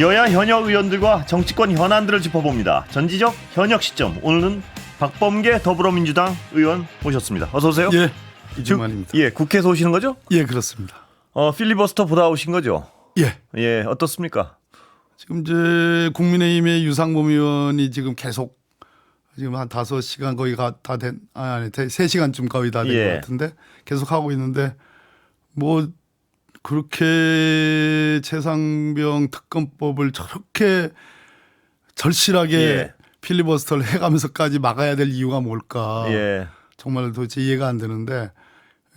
여야 현역 의원들과 정치권 현안들을 짚어봅니다. 전지적 현역 시점. 오늘은 박범계 더불어민주당 의원 모셨습니다. 어서 오세요. 예, 이중만입니다. 예, 국회에서 오시는 거죠? 예, 그렇습니다. 필리버스터 보다 오신 거죠? 예. 예, 어떻습니까? 지금 이제 국민의힘의 유상범 의원이 지금 계속 지금 한 5시간 거의 다 된, 아니 3시간쯤 거의 다 된 것 같은데 계속 하고 있는데 뭐 그렇게 최상병 특검법을 저렇게 절실하게 필리버스터를 해가면서까지 막아야 될 이유가 뭘까? 정말 도대체 이해가 안 되는데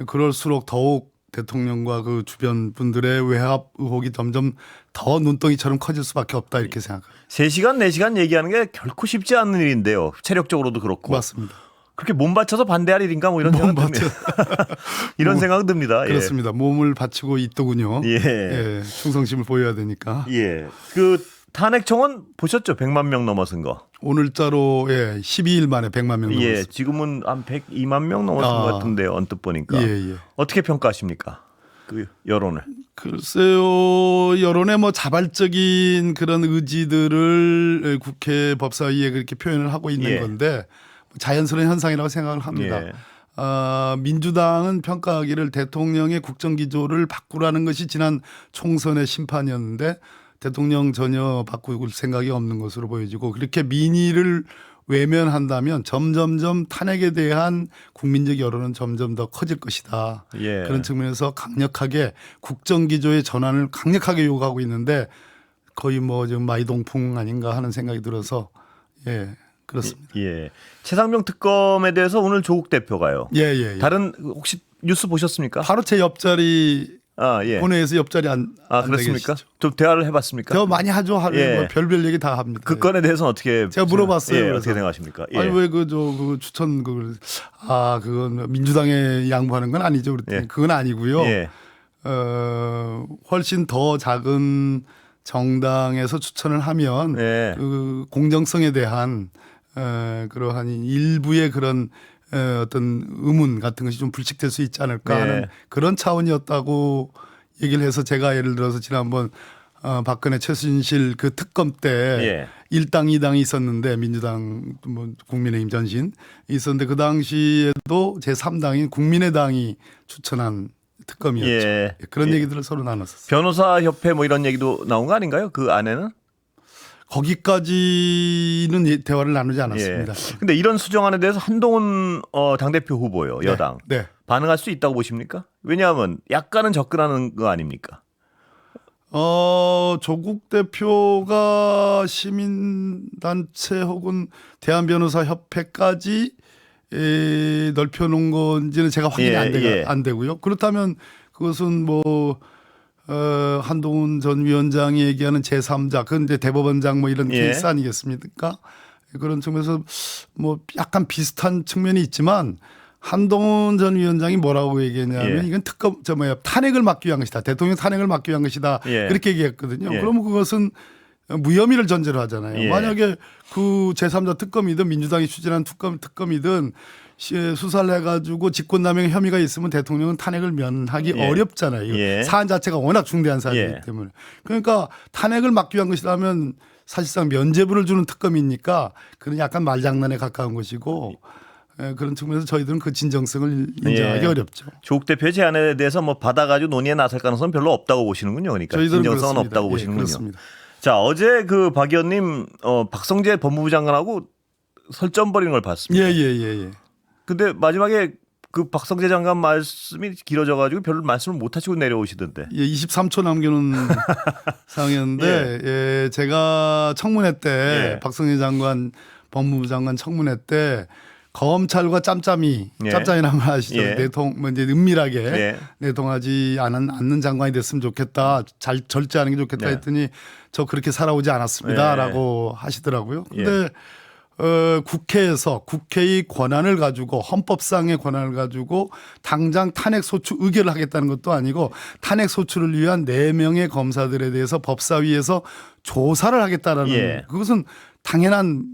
그럴수록 더욱 대통령과 그 주변 분들의 외압 의혹이 점점 더 눈덩이처럼 커질 수밖에 없다 이렇게 생각합니다. 3시간, 4시간 얘기하는 게 결코 쉽지 않은 일인데요. 체력적으로도 그렇고. 맞습니다. 그렇게 몸 바쳐서 반대할 일인가 뭐 이런 생각 듭니다. 이런 생각 듭니다. 그렇습니다. 몸을 바치고 있더군요. 예. 충성심을 보여야 되니까. 예. 그 탄핵 청원 보셨죠? 100만 명 넘어선 거. 오늘자로 12일 만에 100만 명 넘었습니다. 예. 지금은 한 102만 명 넘었은 것 같은데 언뜻 보니까. 예. 어떻게 평가하십니까? 그 여론을. 글쎄요. 여론의 뭐 자발적인 그런 의지들을 국회 법사위에 그렇게 표현을 하고 있는 건데 자연스러운 현상이라고 생각을 합니다. 민주당은 평가하기를 대통령의 국정기조를 바꾸라는 것이 지난 총선의 심판이었는데 대통령 전혀 바꿀 생각이 없는 것으로 보여지고 그렇게 민의를 외면한다면 점점점 탄핵에 대한 국민적 여론은 점점 더 커질 것이다. 그런 측면에서 강력하게 국정기조의 전환을 강력하게 요구하고 있는데 거의 뭐 지금 마이동풍 아닌가 하는 생각이 들어서 그렇습니다. 최상병 특검에 대해서 오늘 조국 대표가요. 다른 혹시 뉴스 보셨습니까? 바로 제 옆자리 본회의에서 옆자리 안 그렇습니까? 계시죠? 좀 대화를 해봤습니까? 저 많이 하죠. 뭐 별별 얘기 다 합니다. 그 건에 대해서는 어떻게 제가 물어봤어요. 어떻게 생각하십니까? 아니 왜 그 추천 그건 민주당에 양보하는 건 아니죠. 그건 아니고요. 훨씬 더 작은 정당에서 추천을 하면 그 공정성에 대한 그러한 일부의 그런 어떤 의문 같은 것이 좀 불식될 수 있지 않을까 하는 그런 차원이었다고 얘기를 해서 제가 예를 들어서 지난번 박근혜 최순실 그 특검 때 1당 2당이 있었는데 민주당 뭐 국민의힘 전신 있었는데 그 당시에도 제3당인 국민의당이 추천한 특검이었죠. 그런 얘기들을 서로 나눴었어요. 변호사 협회 뭐 이런 얘기도 나온 거 아닌가요? 그 안에는? 거기까지는 대화를 나누지 않았습니다. 근데 이런 수정안에 대해서 한동훈 당대표 후보요. 여당. 반응할 수 있다고 보십니까? 왜냐하면 약간은 접근하는 거 아닙니까? 조국 대표가 시민단체 혹은 대한변호사협회까지 넓혀놓은 건지는 제가 확인이 안 되고요. 그렇다면 그것은 뭐 한동훈 전 위원장이 얘기하는 제3자, 그건 이제 대법원장 뭐 이런 케이스 아니겠습니까? 그런 측면에서 뭐 약간 비슷한 측면이 있지만 한동훈 전 위원장이 뭐라고 얘기했냐면 이건 탄핵을 막기 위한 것이다. 대통령 탄핵을 막기 위한 것이다. 그렇게 얘기했거든요. 그러면 그것은 무혐의를 전제로 하잖아요. 만약에 그 제3자 특검이든 민주당이 추진한 특검이든 수사를 해가지고 직권남용 혐의가 있으면 대통령은 탄핵을 면하기 어렵잖아요. 사안 자체가 워낙 중대한 사안이기 때문에. 그러니까 탄핵을 막기 위한 것이라면 사실상 면죄부를 주는 특검이니까 그런 약간 말장난에 가까운 것이고 그런 측면에서 저희들은 그 진정성을 인정하기 어렵죠. 조국 대표의 제안에 대해서 뭐 받아가지고 논의에 나설 가능성은 별로 없다고 보시는군요. 그러니까 진정성은 그렇습니다. 없다고 보시는군요. 그렇습니다. 자, 어제 그 박 의원님 박성재 법무부 장관하고 설전 벌이는 걸 봤습니다. 근데 마지막에 그 박성재 장관 말씀이 길어져 가지고 별로 말씀을 못 하시고 내려오시던데. 23초 남겨놓은 상황이었는데 제가 청문회 때 박성재 장관 법무부 장관 청문회 때 검찰과 짬짬이라는 말 아시죠? 이제 은밀하게 내통하지 않는 장관이 됐으면 좋겠다. 잘 절제하는 게 좋겠다 했더니 저 그렇게 살아오지 않았습니다라고 하시더라고요. 근데 국회에서 국회의 권한을 가지고 헌법상의 권한을 가지고 당장 탄핵 소추 의결을 하겠다는 것도 아니고 탄핵 소추를 위한 4명의 검사들에 대해서 법사위에서 조사를 하겠다라는 그것은 당연한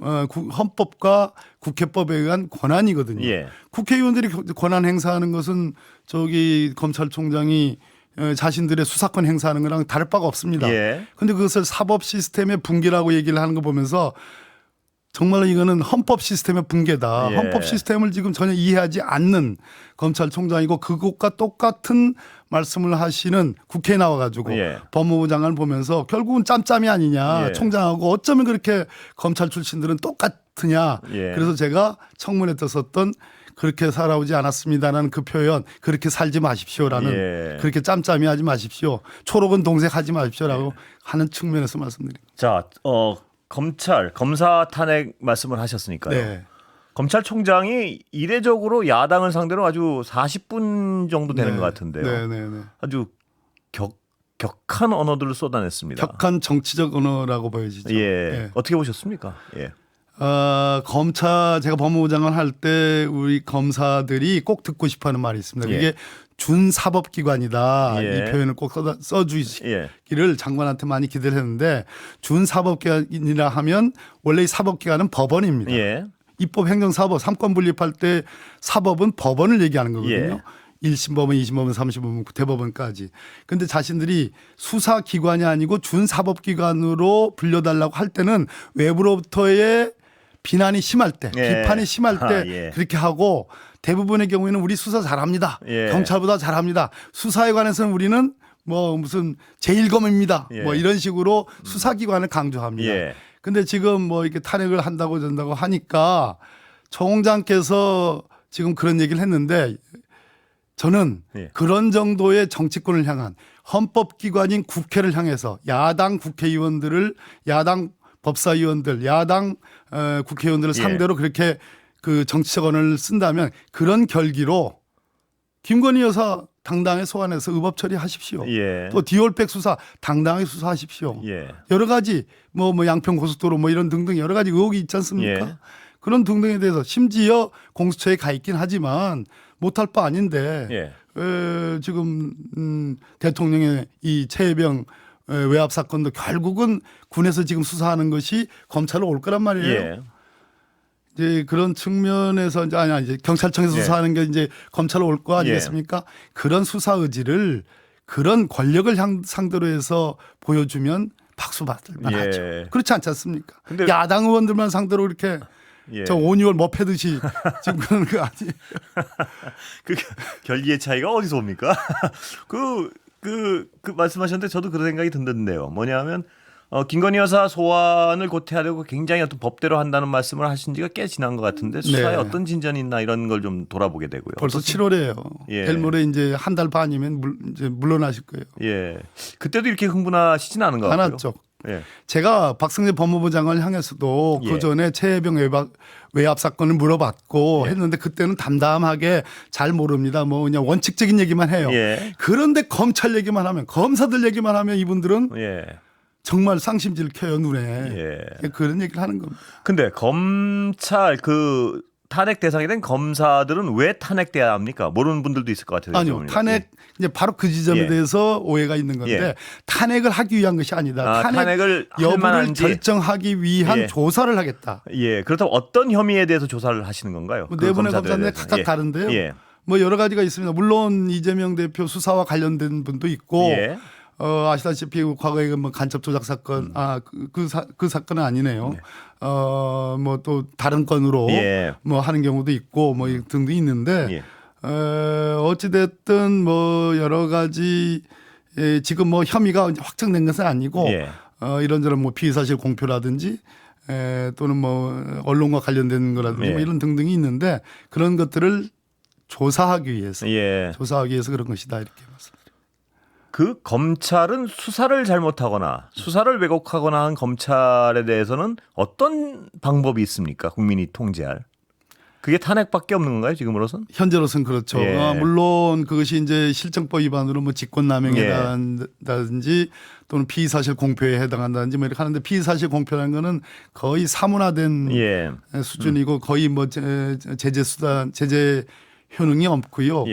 헌법과 국회법에 의한 권한이거든요. 국회의원들이 권한 행사하는 것은 저기 검찰총장이 자신들의 수사권 행사하는 거랑 다를 바가 없습니다. 그런데 그것을 사법 시스템의 붕괴라고 얘기를 하는 거 보면서 정말로 이거는 헌법 시스템의 붕괴다. 헌법 시스템을 지금 전혀 이해하지 않는 검찰총장이고 그것과 똑같은 말씀을 하시는 국회에 나와가지고 법무부 장관을 보면서 결국은 짬짬이 아니냐. 총장하고 어쩌면 그렇게 검찰 출신들은 똑같으냐. 그래서 제가 청문회 때 썼던 그렇게 살아오지 않았습니다라는 그 표현 그렇게 살지 마십시오라는 그렇게 짬짬이 하지 마십시오. 초록은 동색 하지 마십시오라고 하는 측면에서 말씀드립니다. 자, 검사 탄핵 말씀을 하셨으니까요. 검찰총장이 이례적으로 야당을 상대로 아주 40분 정도 되는 것 같은데요. 아주 격한 언어들을 쏟아냈습니다. 격한 정치적 언어라고 보여지죠. 어떻게 보셨습니까? 제가 법무부 장관 할 때 우리 검사들이 꼭 듣고 싶어하는 말이 있습니다. 그게 준사법기관이다. 이 표현을 꼭 써주시기를 장관한테 많이 기대를 했는데 준사법기관이라 하면 원래 이 사법기관은 법원입니다. 입법, 행정사법, 삼권 분립할 때 사법은 법원을 얘기하는 거거든요. 1심 법원, 2심 법원, 3심 법원, 대법원까지. 그런데 자신들이 수사기관이 아니고 준사법기관으로 불려달라고 할 때는 외부로부터의 비난이 심할 때, 비판이 심할 때 그렇게 하고 대부분의 경우에는 우리 수사 잘합니다. 경찰보다 잘합니다. 수사에 관해서는 우리는 뭐 무슨 제1검입니다. 뭐 이런 식으로 수사기관을 강조합니다. 근데 지금 뭐 이렇게 탄핵을 한다고 전다고 하니까 총장께서 지금 그런 얘기를 했는데 저는 그런 정도의 정치권을 향한 헌법기관인 국회를 향해서 야당 국회의원들을 야당 법사위원들, 야당 국회의원들을 상대로 그렇게 그 정치적 언어를 쓴다면 그런 결기로 김건희 여사 당당하게 소환해서 의법 처리하십시오. 또 디올백 수사 당당하게 수사하십시오. 여러 가지 뭐 양평 고속도로 뭐 이런 등등 여러 가지 의혹이 있지 않습니까? 그런 등등에 대해서 심지어 공수처에 가 있긴 하지만 못할 바 아닌데 지금 대통령의 이 최혜병 외압 사건도 결국은 군에서 지금 수사하는 것이 검찰로 올 거란 말이에요. 이제 그런 측면에서 이제 경찰청에서 수사하는 게 이제 검찰로 올 거 아니겠습니까? 그런 수사 의지를 그런 권력을 상대로 해서 보여주면 박수 받을 만하죠. 그렇지 않지 않습니까? 근데 야당 의원들만 상대로 이렇게 저 5, 6월 뭐 패듯이 지금 그러는 거 아니에요? 그 결기의 차이가 어디서 옵니까? 그 말씀하셨는데 저도 그런 생각이 든던데요. 뭐냐면 김건희 여사 소환을 고태하려고 굉장히 어떤 법대로 한다는 말씀을 하신 지가 꽤 지난 것 같은데 수사에 어떤 진전이 있나 이런 걸 좀 돌아보게 되고요. 벌써 7월이에요. 내일 모레 이제 한 달 반이면 이제 물러나실 거예요. 그때도 이렇게 흥분하시진 않은 것 같고요. 않았죠. 제가 박성재 법무부 장관을 향해서도 그 전에 최혜병 외압 사건을 물어봤고 했는데 그때는 담담하게 잘 모릅니다. 뭐 그냥 원칙적인 얘기만 해요. 그런데 검찰 얘기만 하면 검사들 얘기만 하면 이분들은 정말 쌍심지를 켜요 눈에. 그런 얘기를 하는 겁니다. 근데 검찰 탄핵 대상이 된 검사들은 왜 탄핵돼야 합니까? 모르는 분들도 있을 것 같아요. 아니요. 탄핵 이제 바로 그 지점에 대해서 오해가 있는 건데 탄핵을 하기 위한 것이 아니다. 탄핵을 여부를 결정하기 위한 조사를 하겠다. 그렇다면 어떤 혐의에 대해서 조사를 하시는 건가요? 네 분의 검사인데 각각 다른데요. 뭐 여러 가지가 있습니다. 물론 이재명 대표 수사와 관련된 분도 있고 아시다시피 과거에 뭐 간첩 조작 사건 그 사건은 아니네요. 뭐 또 다른 건으로 뭐 하는 경우도 있고 뭐 등등 있는데 어찌 됐든 뭐 여러 가지 지금 뭐 혐의가 확정된 것은 아니고 이런저런 뭐 피의사실 공표라든지 또는 뭐 언론과 관련된 거라든지 뭐 이런 등등이 있는데 그런 것들을 조사하기 위해서 그런 것이다 이렇게 말씀드립니다. 그 검찰은 수사를 잘못하거나 수사를 왜곡하거나 한 검찰에 대해서는 어떤 방법이 있습니까? 국민이 통제할. 그게 탄핵밖에 없는 건가요? 지금으로선? 현재로선 그렇죠. 물론 그것이 이제 실정법 위반으로 뭐 직권남용에 해당한다든지 또는 피의사실 공표에 해당한다든지 뭐 이렇게 하는데 피의사실 공표라는 거는 거의 사문화된 수준이고 거의 뭐 제재 수단, 제재 효능이 없고요.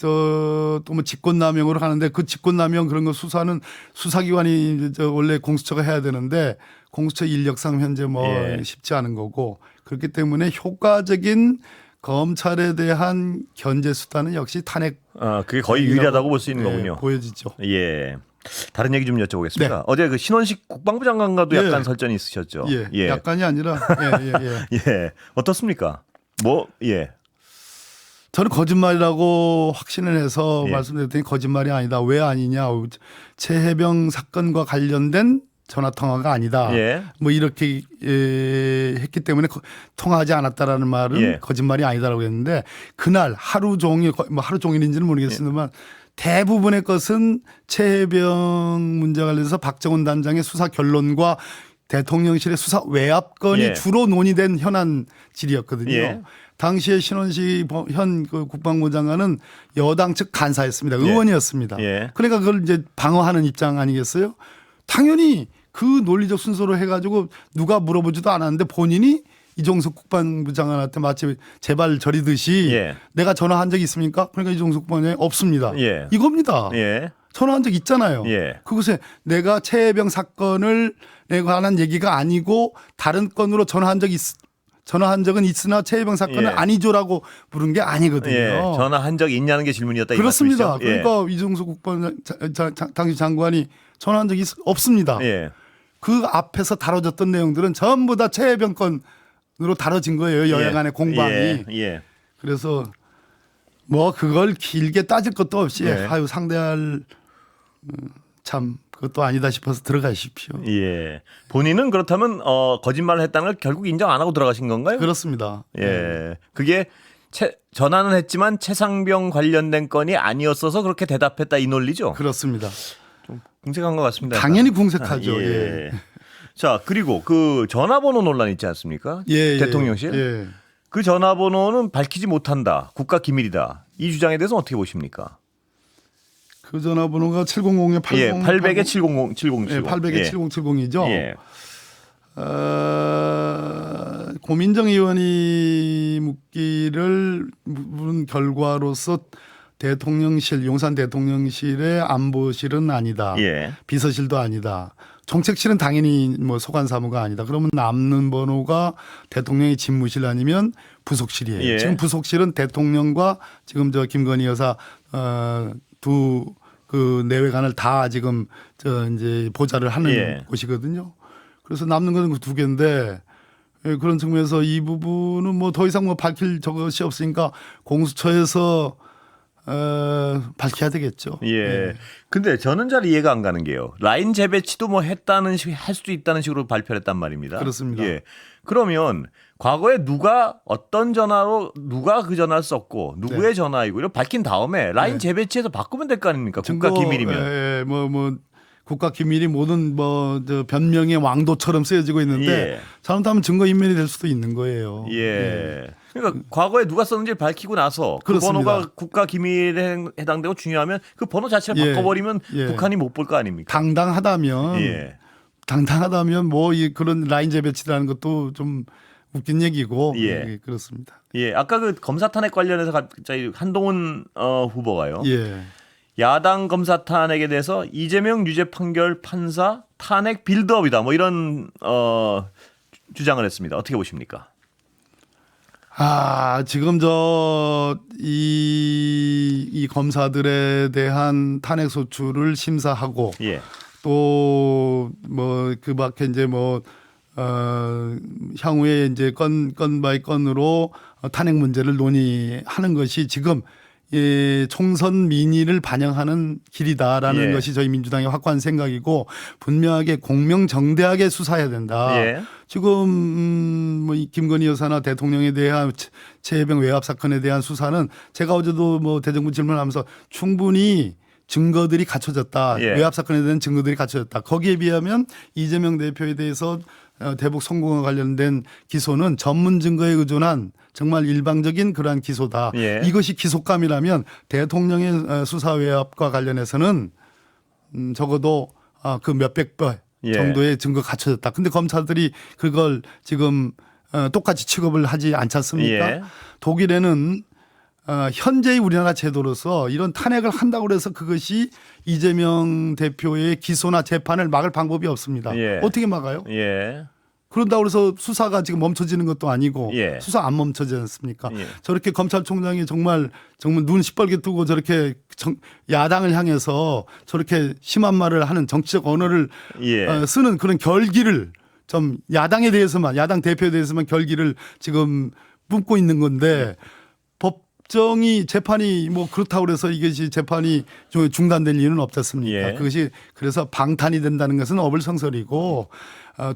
또 뭐 직권남용으로 하는데 그 직권남용 그런 거 수사는 수사기관이 원래 공수처가 해야 되는데 공수처 인력상 현재 뭐 쉽지 않은 거고 그렇기 때문에 효과적인 검찰에 대한 견제 수단은 역시 탄핵. 그게 거의 유일하다고 볼 수 있는 거군요. 보여지죠. 예. 다른 얘기 좀 여쭤보겠습니다. 네. 어제 그 신원식 국방부 장관과도 예. 약간 설전이 있으셨죠. 예. 약간이 아니라 예. 어떻습니까? 뭐 예. 저는 거짓말이라고 확신을 해서 예. 말씀드렸더니 거짓말이 아니다. 왜 아니냐? 최혜병 사건과 관련된 전화 통화가 아니다. 예. 뭐 이렇게 했기 때문에 통화하지 않았다라는 말은 예. 거짓말이 아니다라고 했는데 그날 하루 종일 뭐 하루 종일인지는 모르겠습니다만 대부분의 것은 최혜병 문제 관련해서 박정훈 단장의 수사 결론과 대통령실의 수사 외압건이 예. 주로 논의된 현안 질이었거든요. 예. 당시에 신원식 현 그 국방부 장관은 여당 측 간사였습니다. 의원이었습니다. 예. 그러니까 그걸 이제 방어하는 입장 아니겠어요? 당연히 그 논리적 순서로 해가지고 누가 물어보지도 않았는데 본인이 이종석 국방부 장관한테 마치 제발 저리듯이 예. 내가 전화한 적이 있습니까? 그러니까 이종석 국방장이 없습니다. 예. 이겁니다. 예. 전화한 적 있잖아요. 예. 그것에 내가 최혜병 사건을 관한 얘기가 아니고 다른 건으로 전화한 적은 있으나 최혜병 사건은 예. 아니죠라고 물은 게 아니거든요. 예. 전화한 적이 있냐는 게 질문이었다. 그렇습니다. 이 말씀이시죠? 그러니까 이종석 국방 당시 장관이 전화한 적이 없습니다. 예. 그 앞에서 다뤄졌던 내용들은 전부 다 최혜병 건으로 다뤄진 거예요. 여야 간의 공방이. 예. 그래서 뭐 그걸 길게 따질 것도 없이 예. 아유 상대할 참 그것도 아니다 싶어서 들어가십시오. 예. 본인은 그렇다면 거짓말을 했다는 걸 결국 인정 안 하고 들어가신 건가요? 그렇습니다. 예. 그게 전화는 했지만 최상병 관련된 건이 아니었어서 그렇게 대답했다 이 논리죠? 그렇습니다. 좀 궁색한 것 같습니다. 당연히 궁색하죠. 예. 자, 그리고 그 전화번호 논란 있지 않습니까? 예. 대통령실. 예. 그 전화번호는 밝히지 못한다. 국가 기밀이다. 이 주장에 대해서 어떻게 보십니까? 그 전화번호가 700에 80 예, 800에 700. 예, 800에 7070이죠. 예. 고민정 의원이 묻기를 물은 결과로서 대통령실 용산 대통령실의 안보실은 아니다. 예. 비서실도 아니다. 정책실은 당연히 뭐 소관사무가 아니다. 그러면 남는 번호가 대통령의 집무실 아니면 부속실이에요. 예. 지금 부속실은 대통령과 지금 저 김건희 여사 두 그 내외관을 다 지금 저 이제 보좌를 하는 예. 곳이거든요. 그래서 남는 것은 그 두 개인데 예, 그런 측면에서 이 부분은 뭐 더 이상 뭐 밝힐 것이 없으니까 공수처에서 밝혀야 되겠죠. 예. 근데 저는 잘 이해가 안 가는 게요. 라인 재배치도 뭐 했다는 식, 할 수도 있다는 식으로 발표를 했단 말입니다. 그렇습니다. 예. 그러면 과거에 누가 어떤 전화로 누가 그 전화를 썼고 누구의 네. 전화이고 이걸 밝힌 다음에 라인 재배치해서 바꾸면 될 거 아닙니까? 국가 기밀이면. 예, 뭐 국가 기밀이 모든 뭐 저 변명의 왕도처럼 쓰여지고 있는데 예. 잘못하면 증거 인멸이 될 수도 있는 거예요. 예. 그러니까 과거에 누가 썼는지 밝히고 나서 그 그렇습니다. 번호가 국가 기밀에 해당되고 중요하면 그 번호 자체를 예. 바꿔버리면 예. 북한이 못 볼 거 아닙니까? 당당하다면 뭐 그런 라인 재배치라는 것도 좀 웃긴 얘기고 예. 그렇습니다. 예, 아까 그 검사 탄핵 관련해서 갑자기 한동훈 후보가요. 예. 야당 검사 탄핵에 대해서 이재명 유죄 판결 판사 탄핵 빌드업이다. 뭐 이런 주장을 했습니다. 어떻게 보십니까? 지금 이 검사들에 대한 탄핵 소추를 심사하고 예. 또 뭐 그 밖에 이제 향후에 이제 건 바이 건으로 탄핵 문제를 논의하는 것이 지금 총선 민의를 반영하는 길이다라는 예. 것이 저희 민주당의 확고한 생각이고 분명하게 공명정대하게 수사해야 된다. 예. 지금 뭐 이 김건희 여사나 대통령에 대한 최혜병 외압 사건에 대한 수사는 제가 어제도 뭐 대정부 질문하면서 충분히 증거들이 갖춰졌다. 예. 외압 사건에 대한 증거들이 갖춰졌다. 거기에 비하면 이재명 대표에 대해서 대북 성공과 관련된 기소는 전문 증거에 의존한 정말 일방적인 그러한 기소다. 예. 이것이 기소감이라면 대통령의 수사 외압과 관련해서는 적어도 그 몇백 배 예. 정도의 증거가 갖춰졌다. 근데 검사들이 그걸 지금 똑같이 취급을 하지 않지 않습니까? 예. 독일에는 현재의 우리나라 제도로서 이런 탄핵을 한다고 해서 그것이 이재명 대표의 기소나 재판을 막을 방법이 없습니다. 예. 어떻게 막아요? 예. 그런다고 해서 수사가 지금 멈춰지는 것도 아니고 예. 수사 안 멈춰지지 않습니까? 예. 저렇게 검찰총장이 정말 눈 시뻘게 뜨고 저렇게 야당을 향해서 저렇게 심한 말을 하는 정치적 언어를 예. 쓰는 그런 결기를 좀 야당 대표에 대해서만 결기를 지금 뿜고 있는 건데 법정이 재판이 뭐 그렇다고 그래서 이것이 재판이 중단될 이유는 없지 않습니까? 예. 그것이 그래서 방탄이 된다는 것은 어불성설이고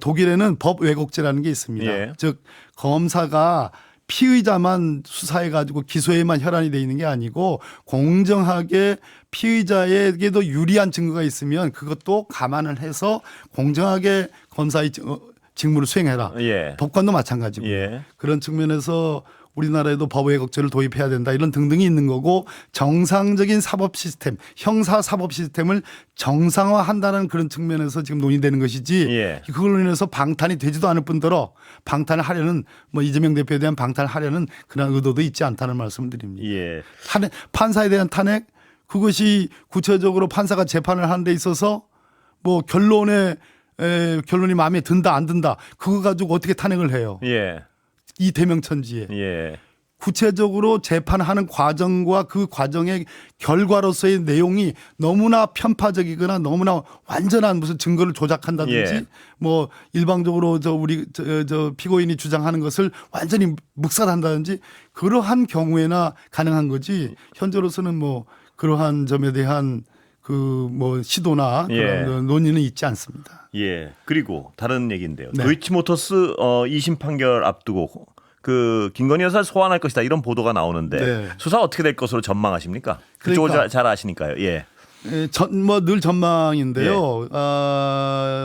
독일에는 법 왜곡죄라는 게 있습니다. 예. 즉 검사가 피의자만 수사해 가지고 기소에만 혈안이 돼 있는 게 아니고 공정하게 피의자에게도 유리한 증거가 있으면 그것도 감안을 해서 공정하게 검사의 직무를 수행해라. 예. 법관도 마찬가지고 예. 그런 측면에서 우리나라에도 법 왜곡죄를 도입해야 된다 이런 등등이 있는 거고 정상적인 사법 시스템, 형사 사법 시스템을 정상화한다는 그런 측면에서 지금 논의되는 것이지 예. 그걸로 인해서 방탄이 되지도 않을 뿐더러 방탄을 하려는 뭐 이재명 대표에 대한 방탄을 하려는 그런 의도도 있지 않다는 말씀을 드립니다. 예. 판사에 대한 탄핵 그것이 구체적으로 판사가 재판을 하는 데 있어서 뭐 결론이 마음에 든다 안 든다 그거 가지고 어떻게 탄핵을 해요. 예. 이 대명천지에. 예. 구체적으로 재판하는 과정과 그 과정의 결과로서의 내용이 너무나 편파적이거나 너무나 완전한 무슨 증거를 조작한다든지 예. 뭐 일방적으로 저 피고인이 주장하는 것을 완전히 묵살한다든지 그러한 경우에나 가능한 거지 현재로서는 뭐 그러한 점에 대한 그 뭐 시도나 예. 그런 논의는 있지 않습니다. 예. 그리고 다른 얘기인데요. 네. 도이치모터스 2심 판결 앞두고 그 김건희 여사를 소환할 것이다 이런 보도가 나오는데 네. 수사 어떻게 될 것으로 전망하십니까? 그쪽을 그러니까. 잘 아시니까요. 예. 뭐 늘 전망인데요.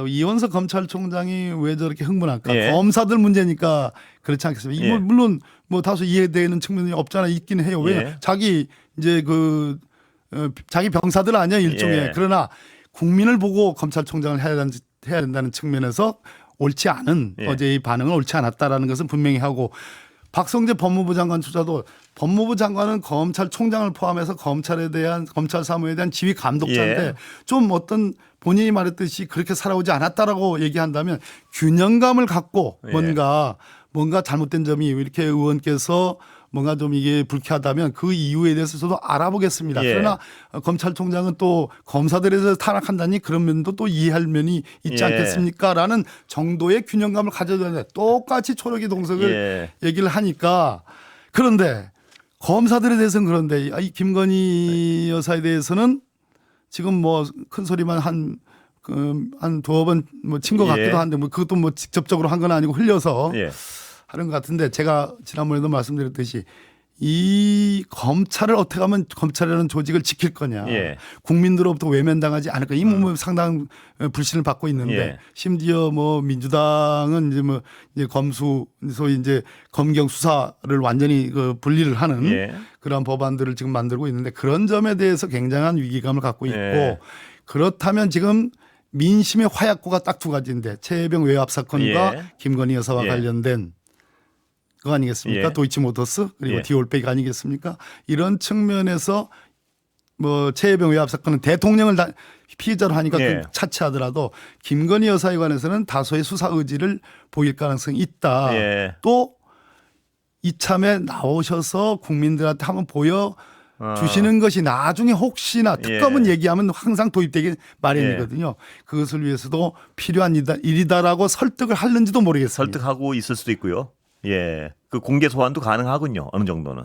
이원석 검찰총장이 왜 저렇게 흥분할까? 예. 검사들 문제니까 그렇지 않겠습니까? 예. 물론 뭐 다소 이해되는 측면이 없잖아 있긴 해요. 왜 예. 자기 이제 자기 병사들 아니야 일종의. 예. 그러나 국민을 보고 검찰총장을 해야 된다는 측면에서 옳지 않은 예. 어제의 반응은 옳지 않았다라는 것은 분명히 하고 박성재 법무부 장관조차도 법무부 장관은 검찰총장을 포함해서 검찰에 대한 검찰 사무에 대한 지휘 감독자인데 예. 좀 어떤 본인이 말했듯이 그렇게 살아오지 않았다라고 얘기한다면 균형감을 갖고 예. 뭔가 잘못된 점이 이렇게 의원께서 뭔가 좀 이게 불쾌하다면 그 이유에 대해서 저도 알아보겠습니다. 예. 그러나 검찰총장은 또 검사들에 대해서 탄압한다니 그런 면도 또 이해할 면이 있지 예. 않겠습니까? 라는 정도의 균형감을 가져야 되는데 똑같이 초록이 동석을 예. 얘기를 하니까 그런데 검사들에 대해서는 그런데 이 김건희 여사에 대해서는 지금 뭐 큰 소리만 한 두어 번 뭐 친 것 예. 같기도 한데 뭐 그것도 뭐 직접적으로 한 건 아니고 흘려서 예. 하는 것 같은데 제가 지난번에도 말씀드렸듯이 이 검찰을 어떻게 하면 검찰이라는 조직을 지킬 거냐. 예. 국민들로부터 외면당하지 않을 거냐. 이 뭐 상당한 불신을 받고 있는데 예. 심지어 뭐 민주당은 이제 검수 소위 이제 검경 수사를 완전히 분리를 하는 예. 그런 법안들을 지금 만들고 있는데 그런 점에 대해서 굉장한 위기감을 갖고 있고 예. 그렇다면 지금 민심의 화약고가 딱 두 가지인데 최혜병 외압 사건과 예. 김건희 여사와 예. 관련된 그거 아니겠습니까? 예. 도이치모터스 그리고 예. 디올백 아니겠습니까? 이런 측면에서 뭐 최혜병 외압 사건은 대통령을 피의자로 하니까 예. 차치하더라도 김건희 여사에 관해서는 다소의 수사 의지를 보일 가능성이 있다. 예. 또 이참에 나오셔서 국민들한테 한번 보여 주시는 것이 나중에 혹시나 특검은 예. 얘기하면 항상 도입되기 마련이거든요. 그것을 위해서도 필요한 일이다라고 설득을 하는지도 모르겠습니다. 설득하고 있을 수도 있고요. 예. 그 공개 소환도 가능하군요. 어느 정도는.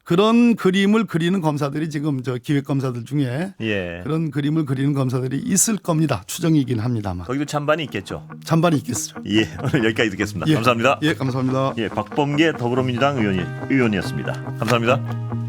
그런 그림을 그리는 검사들이 지금 저 기획 검사들 중에 예. 그런 그림을 그리는 검사들이 있을 겁니다. 추정이긴 합니다만. 거기도 찬반이 있겠죠. 찬반이 있겠죠. 예. 오늘 여기까지 듣겠습니다. 예. 감사합니다. 예, 감사합니다. 예, 박범계 더불어민주당 의원이었습니다. 감사합니다.